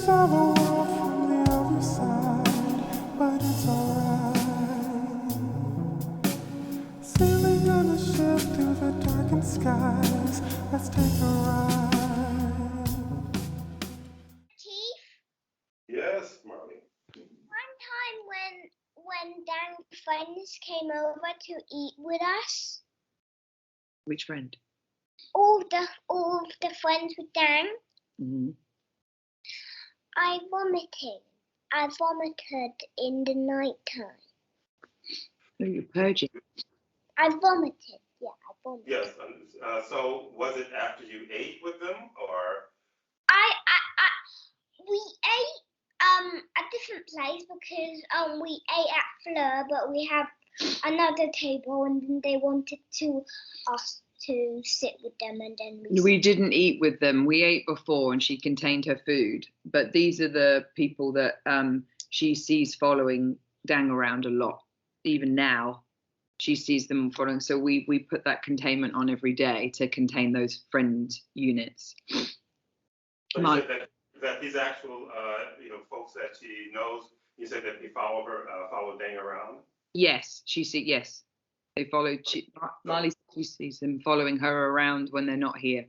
saw the world from the other side, but it's alright. Sailing on a ship through the darkened skies, let's take a ride. Chief, Yes, Marley. one time when Dan's friends came over to eat with us, Which friend? all of the friends with Dan, Mm-hmm. I vomited. I vomited in the night time. Oh, you're purging. I vomited. Yeah, I vomited. Yes. So was it after you ate with them, or? We ate a different place because we ate at Fleur, but we have another table, and then they wanted us to sit with them, and then We didn't eat with them. We ate before, and she contained her food. But these are the people that she sees following Dang around a lot. Even now, she sees them following. So we put that containment on every day to contain those friend units. So you said that these actual folks that she knows. You said that they follow Dang around. Yes, yes. They follow. Marley, she sees them following her around when they're not here.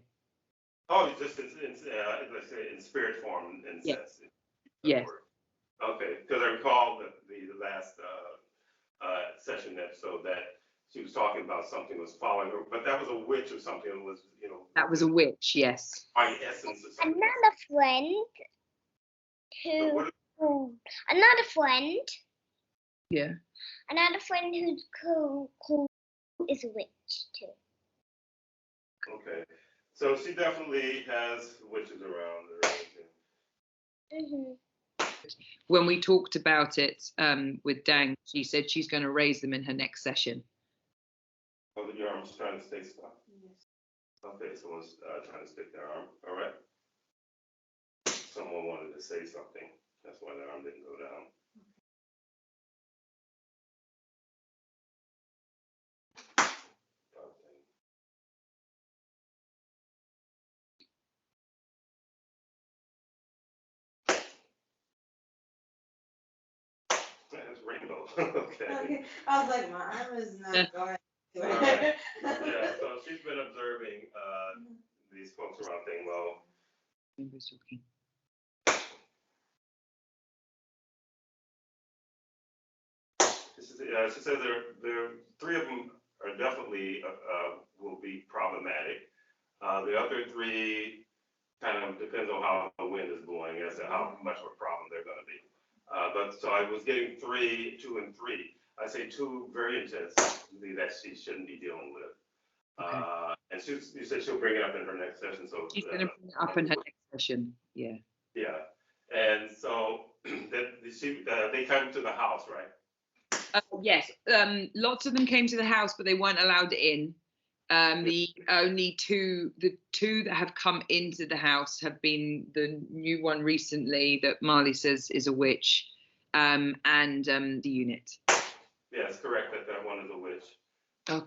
Oh, just let's say in spirit form, in sense. Yes. Okay, because I recall the last session episode that she was talking about something was following her, but that was a witch or something. It was, That was a witch, yes. By essence or something. another friend Yeah. Another friend who's cool is a witch too. Okay, so she definitely has witches around her. Mhm. When we talked about it with Dang, she said she's going to raise them in her next session. Oh, your arm's trying to stay stuck? Yes. Okay, someone's trying to stick their arm. All right. Someone wanted to say something. That's why their arm didn't go down. That's rainbow. Okay. I was like, my arm is not going. Right. Yeah, so she's been observing these folks around thing. Well, she says there three of them are definitely will be problematic. The other three kind of depends on how the wind is blowing as to how much of a problem they're going to be. But so I was getting 3, 2, and 3. I say 2 very intense that she shouldn't be dealing with. Okay. And you said she'll bring it up in her next session. So she's going to bring it up in her next session. Yeah. Yeah. And so they come to the house, right? Yes. Lots of them came to the house, but they weren't allowed in. The two that have come into the house have been the new one recently that Marley says is a witch, and the unit. Yes, correct. That one is a witch. Oh.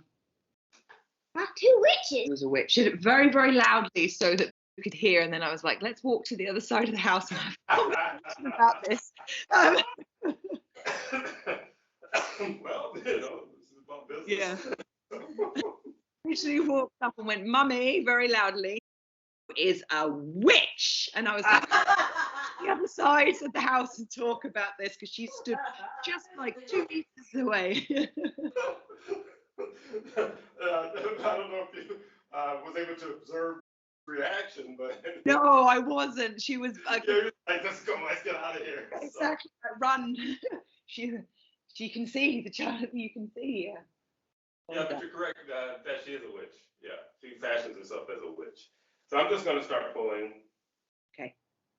Not 2 witches. It was a witch. She did it very, very loudly so that you could hear, and then I was like, let's walk to the other side of the house and have a conversation about this. Well, this is about business. Yeah. She walked up and went, "Mummy," very loudly, "is a witch." And I was like, the other side of the house and talk about this because she stood just like 2 meters away. I don't know if you was able to observe reaction, but no, I wasn't. She was like, let's go, let's get out of here. Exactly, so. Run. She can see the child. You can see, yeah. Yeah, but you're correct that she is a witch. Yeah, she fashions herself as a witch. So I'm just going to start pulling. Okay.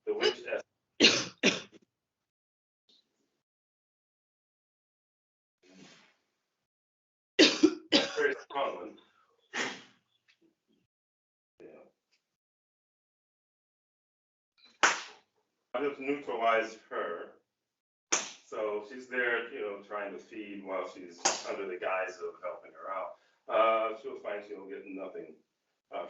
The witch as. Very strong one. Yeah. I just neutralized her. So she's there, trying to feed while she's under the guise of helping her out. She'll find she'll get nothing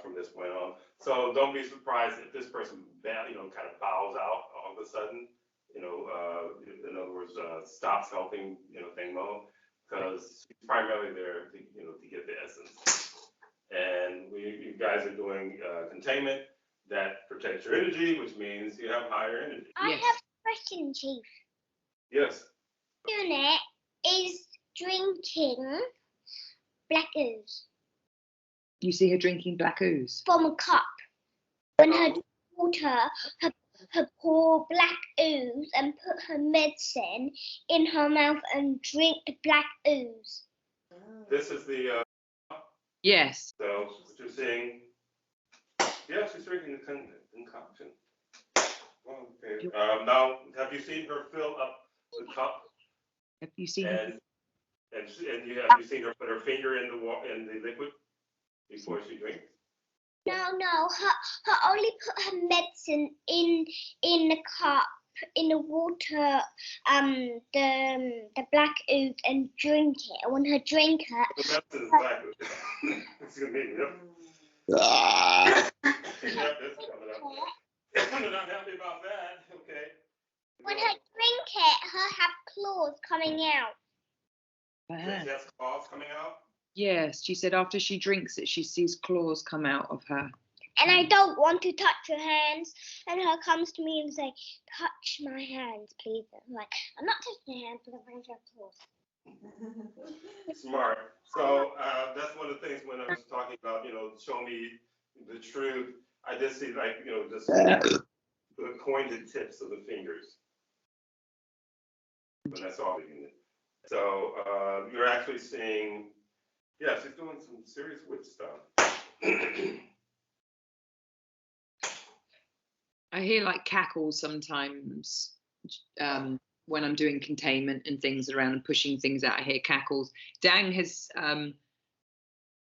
from this point on. So don't be surprised if this person, kind of bows out all of a sudden, in other words, stops helping, Thingmo, because she's primarily there to get the essence. And you guys are doing containment that protects your energy, which means you have higher energy. I Yes. have a question, Chief. Yes. Unit is drinking black ooze You see her drinking black ooze. from a cup. When her daughter, her pour black ooze and put her medicine in her mouth and drink the black ooze. This is the, Yes. so what you're seeing, yeah, she's drinking the concoction. Well, okay. Now, have you seen her fill up the cup? Have you seen her? And have you seen her put her finger in the liquid before she drinks? No, her only put her medicine in the cup, in the water, the black ooze and drink it. And when her drink it, The medicine is black. Excuse me. Yep. Yep, it's coming up. I'm not happy about that. Okay. when her drink it, her have claws coming out. She has claws coming out. Yes, she said after she drinks it, she sees claws come out of her. And I don't want to touch her hands. And her comes to me and say, touch my hands, please. I'm like, I'm not touching her hands because I'm going to have claws. Smart. So that's one of the things when I was talking about, show me the truth. I did see just the pointed tips of the fingers when I saw the unit. So you're actually seeing, yeah, she's doing some serious witch stuff. I hear like cackles sometimes when I'm doing containment and things around and pushing things out. I hear cackles. Dang has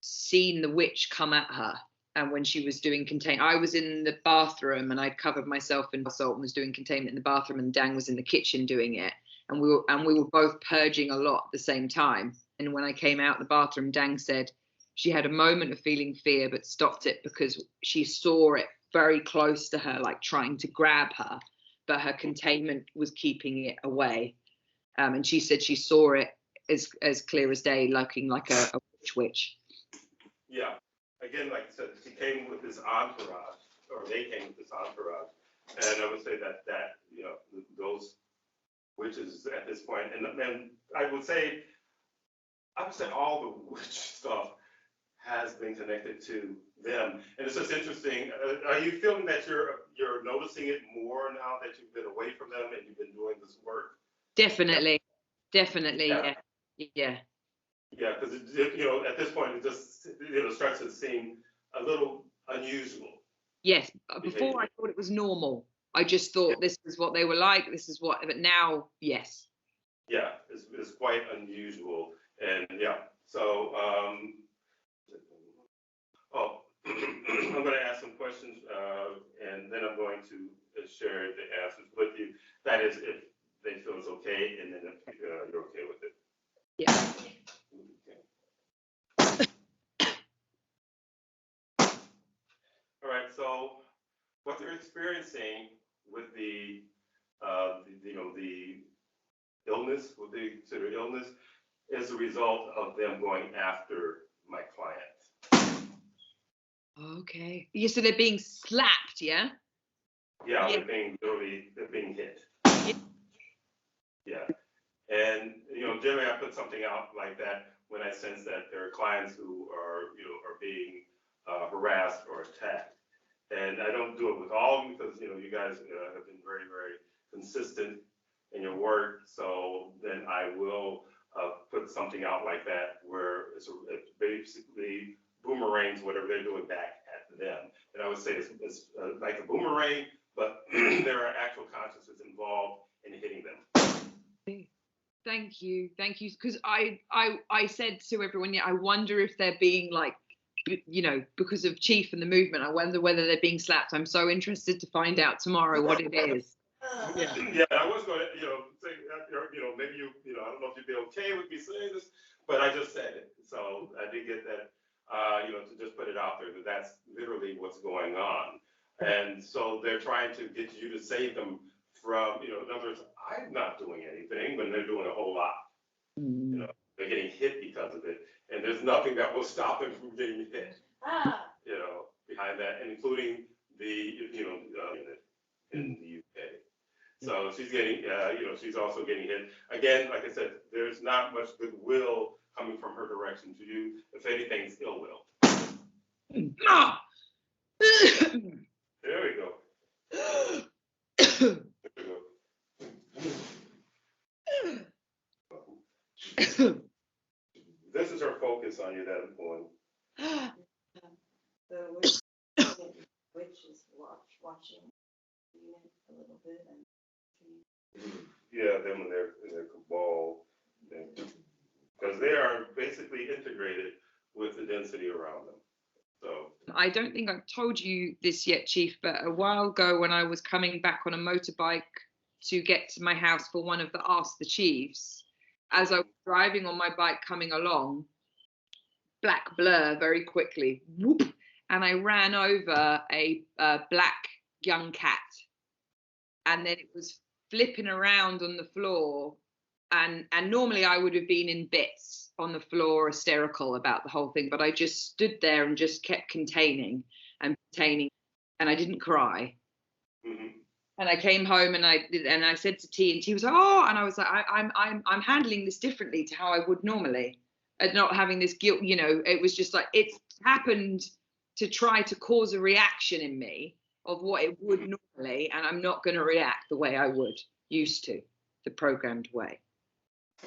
seen the witch come at her. And when she was doing containment, I was in the bathroom and I'd covered myself in salt and was doing containment in the bathroom, and Dang was in the kitchen doing it. And we were both purging a lot at the same time. And when I came out the bathroom, Dang said she had a moment of feeling fear, but stopped it because she saw it very close to her, like trying to grab her, but her containment was keeping it away. And she said she saw it as clear as day, looking like a witch. Yeah. Again, like I said, she came with this entourage, or they came with this entourage. And I would say that those witches at this point, and I would say all the witch stuff has been connected to them. And it's just interesting. Are you feeling that you're noticing it more now that you've been away from them and you've been doing this work? Definitely. Yeah. Yeah, because at this point it just starts to seem a little unusual. Yes, before I thought it was normal. I just thought this is what they were like. But now, yes. Yeah, it's quite unusual, and yeah. So, I'm going to ask some questions, and then I'm going to share the answers with you. That is, if they feel it's okay, and then if you're okay with it. Yeah. All right. So, what they're experiencing with the illness, what they consider illness, is a result of them going after my client. Okay. Yeah, so they're being slapped, yeah? Yeah, they're being hit. Yeah. And generally I put something out like that when I sense that there are clients who are being harassed or attacked. And I don't do it with all of them because you guys have been very, very consistent in your work. So then I will put something out like that where it basically boomerangs whatever they're doing back at them. And I would say it's like a boomerang, but there are actual consciousness involved in hitting them. Thank you. Because I said to everyone, I wonder if they're being like, because of Chief and the movement, I wonder whether they're being slapped. I'm so interested to find out tomorrow what it is. Yeah, I was going to, say, maybe I don't know if you'd be okay with me saying this, but I just said it. So I did get that, to just put it out there that that's literally what's going on. And so they're trying to get you to save them from, in other words, I'm not doing anything when they're doing a whole lot. They're getting hit because of it, and there's nothing that will stop them from getting hit. Behind that, and including the, in the UK. So she's getting, she's also getting hit. Again, like I said, there's not much goodwill coming from her direction to you. If anything, it's ill will. There we go. This is her focus on you that I'm going. The witch is watching a little bit. Yeah, them in their cabal, because they are basically integrated with the density around them. So I don't think I've told you this yet, Chief, but a while ago when I was coming back on a motorbike to get to my house for one of the Ask the Chiefs, as I was driving on my bike coming along, black blur very quickly, whoop, and I ran over a black young cat, and then it was flipping around on the floor, and normally I would have been in bits on the floor, hysterical about the whole thing, but I just stood there and just kept containing, and I didn't cry. And I came home and I said to T, and T was like, oh, and I was like, I'm handling this differently to how I would normally, and not having this guilt. It was just like it's happened to try to cause a reaction in me of what it would normally, and I'm not going to react the way I would used to, the programmed way.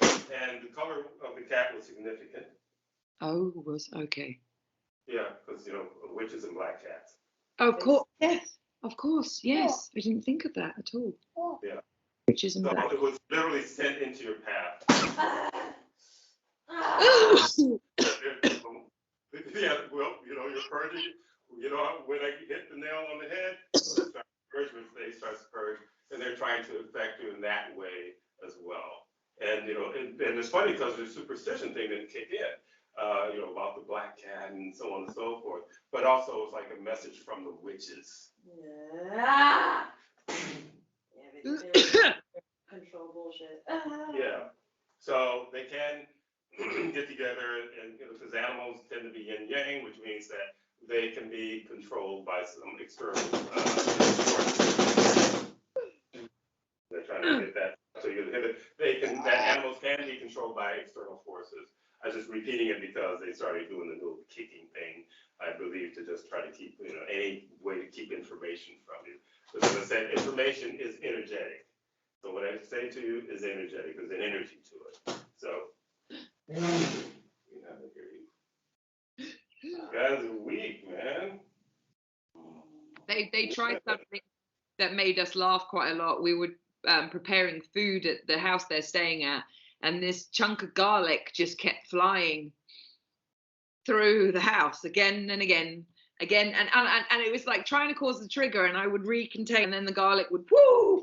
And the color of the cat was significant. Oh, was okay. Yeah, because witches and black cats. Of course, yes. Of course, yes. I didn't think of that at all. Yeah. Witches and black. It was literally sent into your path. Yeah, well, you're purging. When I hit the nail on the head, they start to purge, and they're trying to affect you in that way as well. And and it's funny because the superstition thing didn't kick in. About the black cat and so on and so forth. But also it's like a message from the witches. Yeah, control bullshit. Yeah. So they can get together, and because animals tend to be yin yang, which means that they can be controlled by some external forces. They're trying to get that. So animals can be controlled by external forces. I was just repeating it because they started doing the little kicking thing, I believe, to just try to keep, any way to keep information from you. Because as I said, information is energetic. So what I say to you is energetic. There's an energy to it. So, you guys are weak, man. They tried something that made us laugh quite a lot. We were preparing food at the house they're staying at, and this chunk of garlic just kept flying through the house again and again, and it was like trying to cause the trigger, and I would recontain, and then the garlic would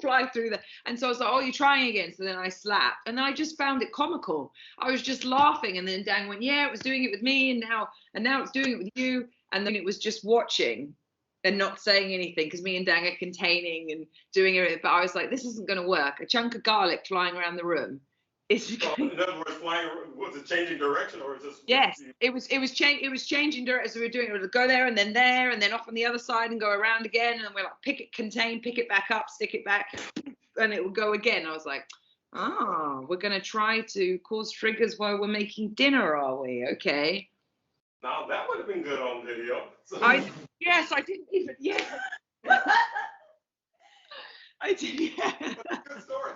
fly through and so I was like, oh, you're trying again. So then I slapped, and I just found it comical. I was just laughing, and then Dang went, yeah, it was doing it with me, and now it's doing it with you. And then it was just watching and not saying anything, because me and Dang are containing and doing it, but I was like, this isn't going to work. A chunk of garlic flying around the room. In other words, flying, was it changing direction, or is this? Yes, it was changing direction. So we were doing it. It would go there, and then off on the other side, and go around again. And we're like, pick it back up, stick it back, and it would go again. I was like, we're gonna try to cause triggers while we're making dinner, are we? Okay. Now that would have been good on video. So. I didn't even. Yeah. I did. Yeah. Good story,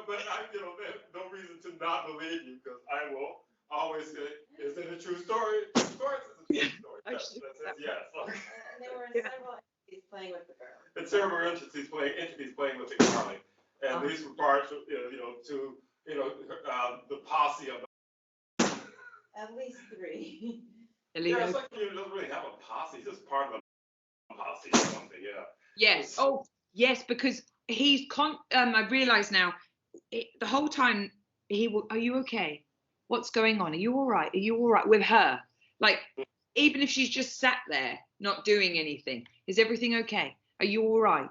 but there's no reason to not believe you, because I will always say, is it a true story? Of course it's a true story. That says yes. And there were several entities playing with the girl. And several entities playing with the garlic, and these were parts of, to the posse of. At least 3. Yeah, it's like you don't really have a posse. It's just part of a posse or something. Yeah. Yes. Oh, yes, because he's I realize now, the whole time are you okay? What's going on? Are you all right? Are you all right with her? Like, even if she's just sat there not doing anything, is everything okay? Are you all right?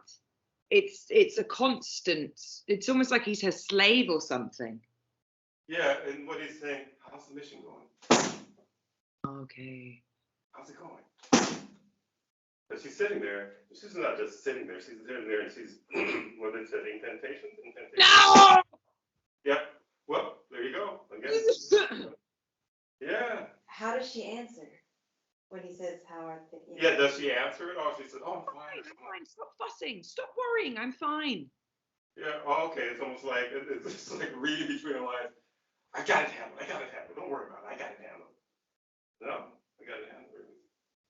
it's a constant. It's almost like he's her slave or something. Yeah, and what he's saying, how's the mission going? Okay. How's it going? But she's sitting there. She's not just sitting there. She's sitting there and she's, what it said, incantations? No! Yep. Well, there you go. Again. Yeah. How does she answer when he says, how are things? Yeah, does she answer it? Oh, she said, oh, I'm fine. I'm fine. Stop fussing. Stop worrying. I'm fine. Yeah, oh, okay. It's almost like, it's like reading between the lines. I got it handled. Don't worry about it. I got it handled. No, I got it handled.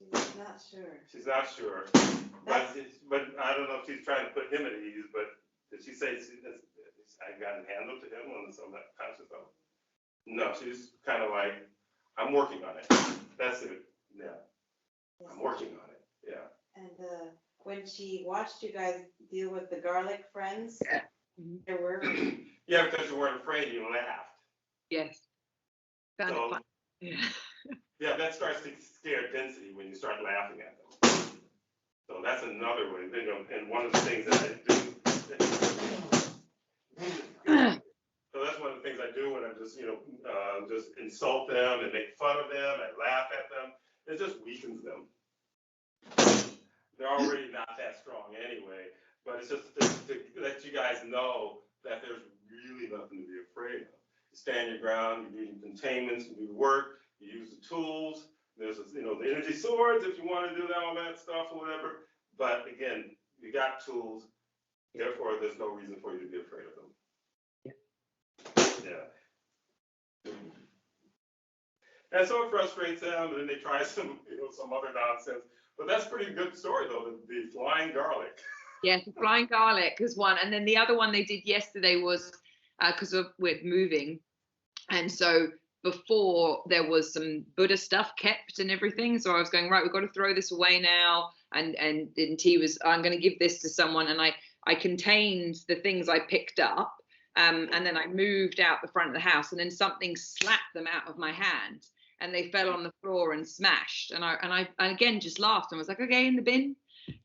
She's not sure. She's not sure. But I don't know if she's trying to put him at ease, but did she say I got it handled to him on some conscious level? No, she's kind of like, I'm working on it. That's it. Yeah. I'm working on it. Yeah. And when she watched you guys deal with the garlic friends, there were. Yeah, because you weren't afraid, you laughed. Yes. Found it So, fun. Yeah. yeah, that starts to scare density when you start laughing at them. So that's another way. You know, and one of the things that I do. So that's one of the things I do when I'm just, just insult them and make fun of them and laugh at them. It just weakens them. They're already not that strong anyway, but it's just to let you guys know that there's really nothing to be afraid of. You stand your ground, you do your containments, you do the work, you use the tools. There's, the energy swords if you want to do that, all that stuff or whatever. But again, you got tools, therefore there's no reason for you to be afraid of them. Yeah. And so it frustrates them, and then they try some other nonsense. But that's a pretty good story, though, the flying garlic. Yes, the flying garlic was one. And then the other one they did yesterday was because we're moving. And so before there was some Buddha stuff kept and everything. So I was going, right, we've got to throw this away now. And T was, I'm going to give this to someone. And I contained the things I picked up. And then I moved out the front of the house, and then something slapped them out of my hand, and they fell on the floor and smashed. And I again just laughed and was like, okay, in the bin.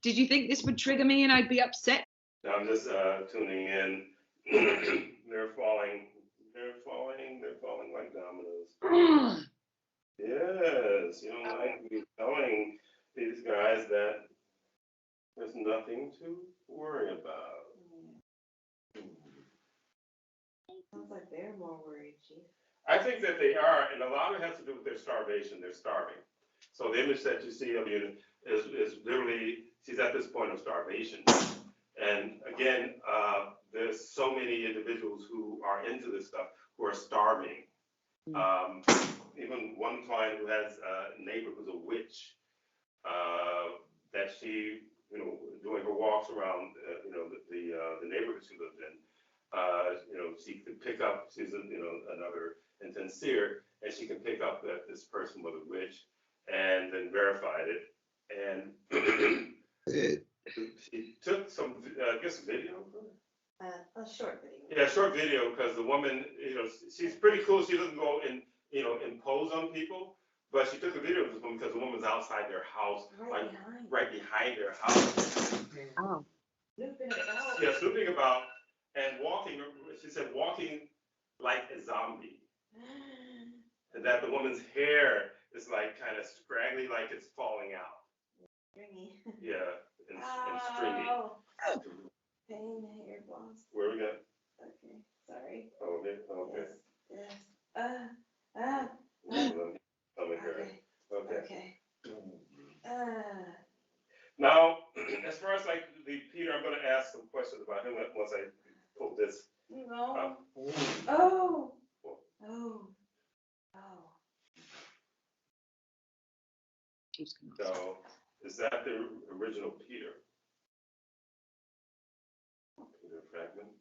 Did you think this would trigger me and I'd be upset? I'm just tuning in. They're falling like dominoes. Yes, like me telling these guys that there's nothing to worry about. Sounds like they're more worried, Chief. I think that they are, and a lot of it has to do with their starvation. They're starving. So the image that you see of you is literally, she's at this point of starvation. And again, there's so many individuals who are into this stuff who are starving. Even one client who has a neighbor who's a witch, that she, doing her walks around, the neighborhood she lived in, she could pick up, she's another intense seer, and she can pick up that this person was a witch and then verified it. And she took some, video of her. A short video. Yeah, short video, because the woman, she's pretty cool. She doesn't go and, impose on people, but she took a video of this woman because the woman's outside their house, right behind their house. Oh. Snooping about. Yeah, snooping about and walking, she said, walking like a zombie. And that the woman's hair is like kind of scraggly, like it's falling out. Stringy. Yeah, and stringy. Pain, hair, boss. Where we go? Okay, sorry. Okay. Yes. Coming here. Okay. Okay. Now, as far as like the Peter, I'm going to ask some questions about him once I pull this. No. So, is that the original Peter? Peter Fragment?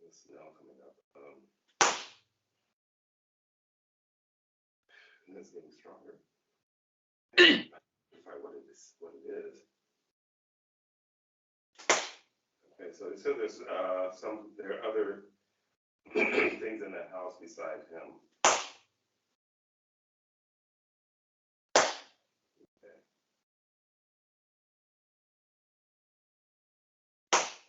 It's now coming up. And it's getting stronger. If I identify what it is. Okay, so it says there are other things in that house besides him. Okay.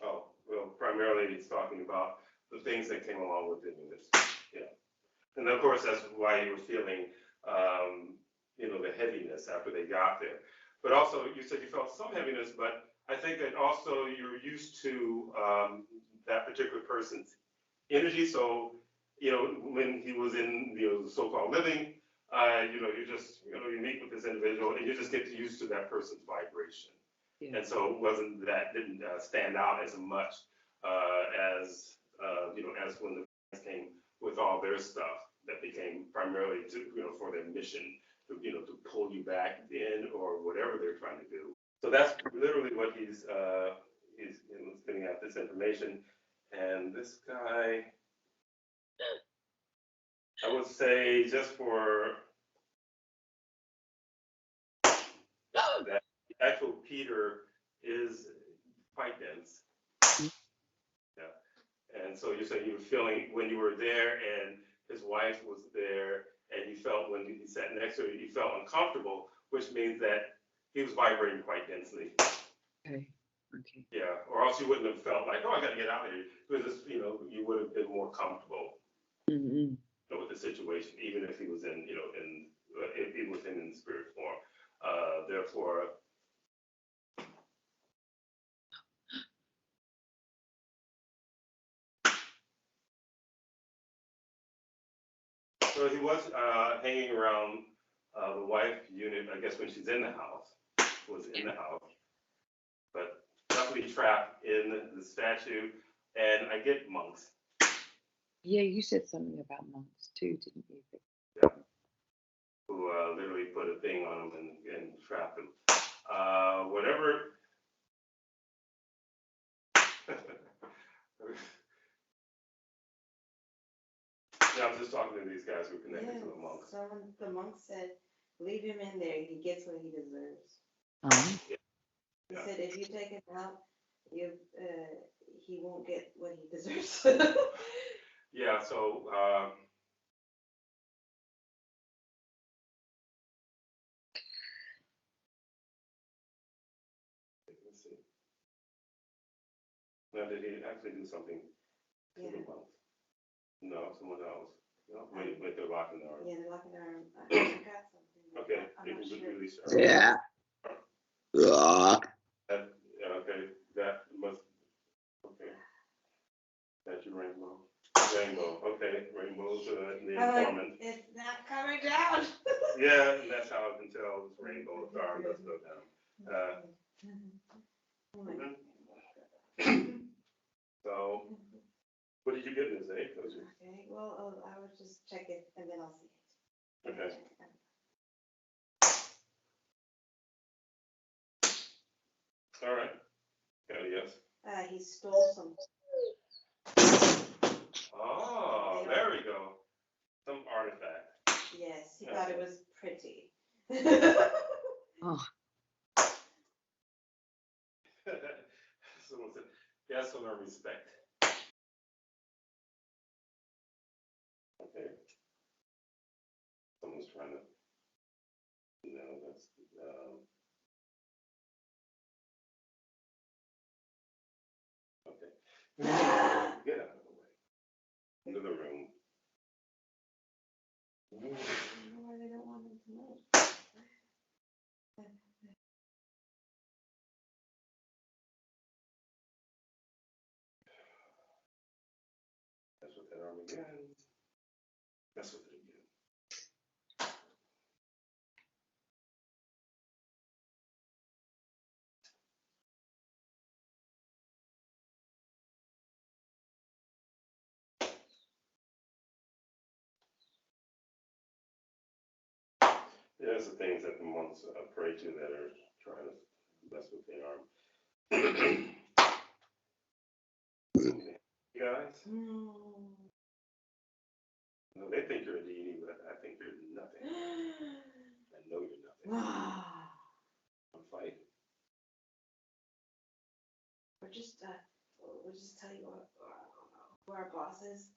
Oh, well, primarily he's talking about the things that came along with it in this. Yeah. And of course, that's why you were feeling, the heaviness after they got there. But also, you said you felt some heaviness, but I think that also you're used to that particular person's energy. So, when he was in, the so-called living, you meet with this individual and you just get used to that person's vibration. Yeah. And so didn't stand out as much as when the guys came with all their stuff that became primarily for their mission to pull you back in or whatever they're trying to do. So that's literally what he's spitting out this information. And this guy, I would say, just for that, the actual Peter is quite dense. Yeah. And so you're saying you were feeling when you were there and his wife was there and you felt when he sat next to her, you felt uncomfortable, which means that he was vibrating quite densely. Okay. Yeah, or else you wouldn't have felt like, oh, I got to get out of here. Because, you would have been more comfortable Mm-hmm. with the situation, even if he was if he was in spirit form. Therefore, so he was hanging around the wife unit, I guess, when she's in the house, but definitely trapped in the statue. And I get monks. Yeah, you said something about monks too, didn't you? Yeah. Who literally put a thing on him and trapped him. Whatever. Yeah, I'm just talking to these guys who are connected to the monks. The monk said, leave him in there. He gets what he deserves. Yeah. He said, if you take him out, he won't get what he deserves. Yeah, so let's see. Now, did he actually do something to the monks? No, someone else. No, wait, they're locking the arm. Yeah, they're locking the arm. I got something. Okay, I'm you not can sure. release your arm. Yeah. Okay, that must, okay. That's your rainbow. Okay, rainbow's the informant. It's not coming down. Yeah, and that's how I can tell it's rainbow. The arm does go down. Oh my God. So, what did you get in this, eh? Okay, well, I will just check it and then I'll see it. Okay. All right. Got a yes. He stole some. Oh, there we go. Some artifact. Yes, he thought it was pretty. Oh, Someone said, yes, some respect. Okay. Someone's trying to, that's, okay. Get out of the way. Into the room. I don't know why they don't want him to know. That's with that arm again. That's with it again. There's the things that the monks pray to that are trying to mess with the arm. You guys? No, they think you're a deity, but I think you're nothing. I know you're nothing. just tell you who our boss is,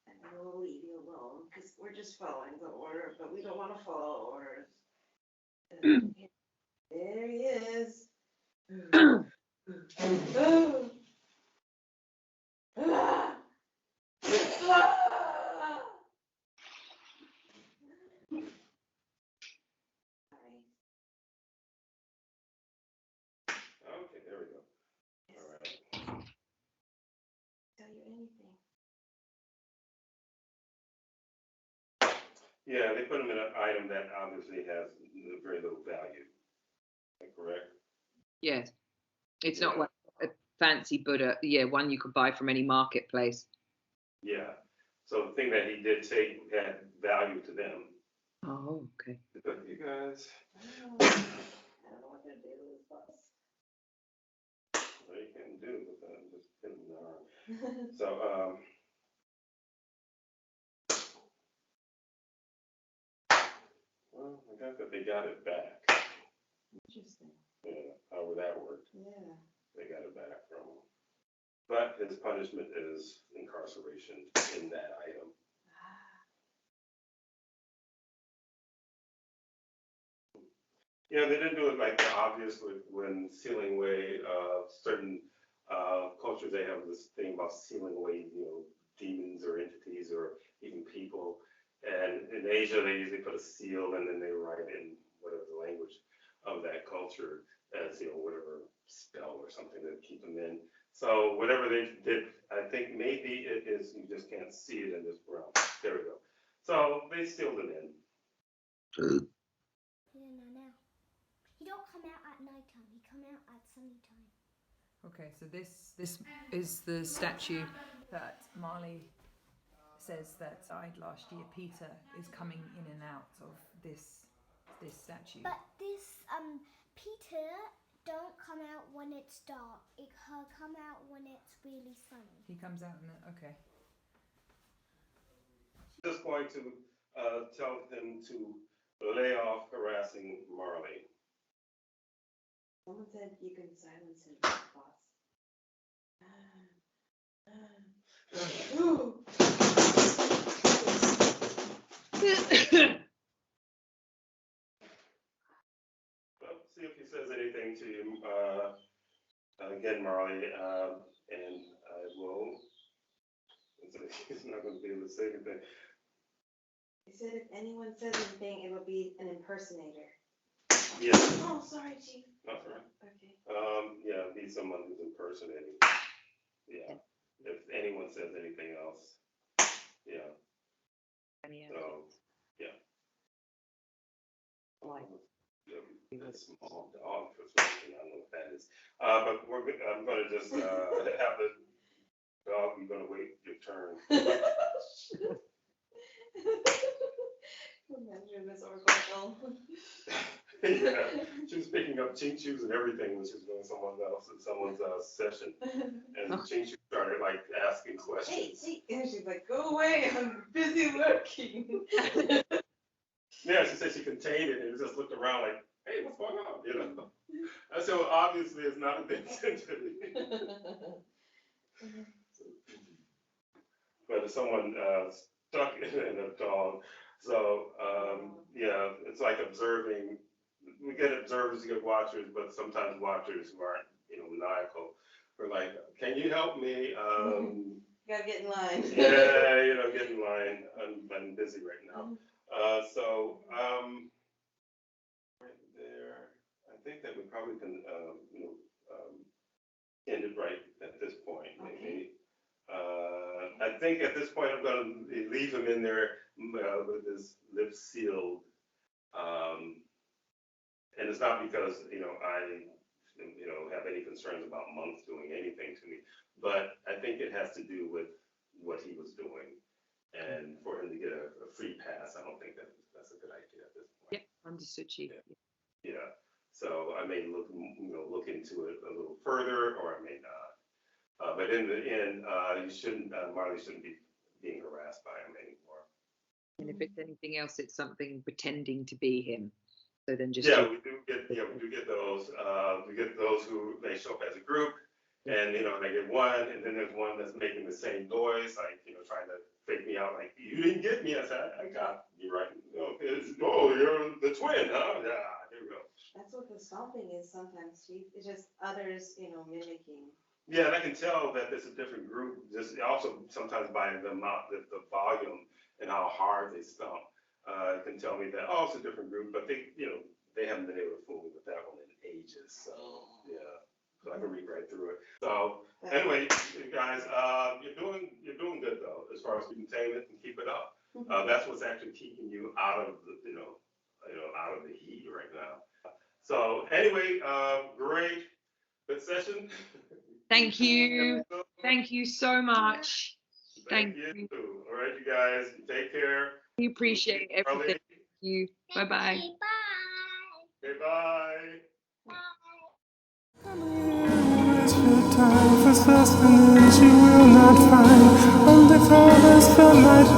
and then we'll leave you alone, because we're just following the order, but we don't want to follow orders. And there he is. Okay, there we go. All right. Tell you anything. Yeah, they put them in an item that obviously has very little value. Is that correct? Yes. It's Yeah. not like a fancy Buddha. Yeah, one you could buy from any marketplace. Yeah. So the thing that he did say had value to them. Oh, okay. But you guys, I don't know what to do with this bus. what you can do with that, just pin them on. So, well, I got that they got it back. Interesting. Yeah, however that worked. Yeah. They got it back from him. But his punishment is incarceration in that item. Yeah, they didn't do it like the obvious when sealing away certain cultures. They have this thing about sealing away, demons or entities or even people. And in Asia, they usually put a seal and then they write in whatever the language of that culture as, whatever spell or something to keep them in. So whatever they did, I think maybe it is, you just can't see it in this realm. There we go. So they sealed it in. Now. He don't come out at nighttime. He come out at sunny time. Okay, so this is the statue that Marley says that died last year. Peter is coming in and out of this statue. But this Peter don't come out when it's dark. It come out when it's really sunny. He comes out in okay. Just going to tell him to lay off harassing Marley. Someone said you can silence him, boss. Well, see if he says anything to you again, Marley, and I will. He's not going to be able to say anything. He said if anyone says anything, it will be an impersonator. Yeah. Oh, sorry, Chief. That's right. Okay. Yeah, be someone who's impersonating. Yeah. If anyone says anything else. Yeah. So, yeah. Like A small dog for something, I don't know what that is. But I'm going to just have the dog, you're going to wait your turn. Imagine Miss Orville. Yeah, she was picking up chink shoes and everything when she was doing someone's session. And chink shoes started like asking questions. Hey, and she's like, go away, I'm busy working. Yeah, she said she contained it and just looked around like, hey, what's going on? And so obviously it's not a big sensitivity. But if someone stuck in a dog, so yeah, it's like observing. We get observers, we get watchers, but sometimes watchers who aren't, maniacal, are like, can you help me? Gotta get in line. Yeah, get in line. I'm busy right now. So right there, I think that we probably can, end it right at this point, maybe. I think at this point I'm going to leave him in there with his lips sealed. And it's not because, I, have any concerns about monks doing anything to me, but I think it has to do with what he was doing. And for him to get a free pass, I don't think that's a good idea at this point. Yep, understood, Chief. Yeah. So I may look into it a little further, or I may not. But in the end, Marley shouldn't be being harassed by him anymore. And if it's anything else, it's something pretending to be him. So then just we do get those. We get those who they show up as a group, And, I get one, and then there's one that's making the same noise, like, trying to fake me out, like, you didn't get me. I said, I got you right. You're the twin, huh? Yeah, here we go. That's what the stomping is sometimes, Chief. It's just others, mimicking. Yeah, and I can tell that it's a different group, just also sometimes by the amount, the volume and how hard they stomp. It can tell me that, it's a different group, but they haven't been able to fool me with that one in ages. So, yeah. So I can read right through it. So anyway, you guys, you're doing good though, as far as containment, and keep it up. That's what's actually keeping you out of the, out of the heat right now. So anyway, great, good session. Thank you. Thank you so much. Thank you. All right, you guys, take care. We appreciate everything. Thank you. Bye-bye. Bye. Okay, bye. Waste your time for sustenance you will not find. Only covers the night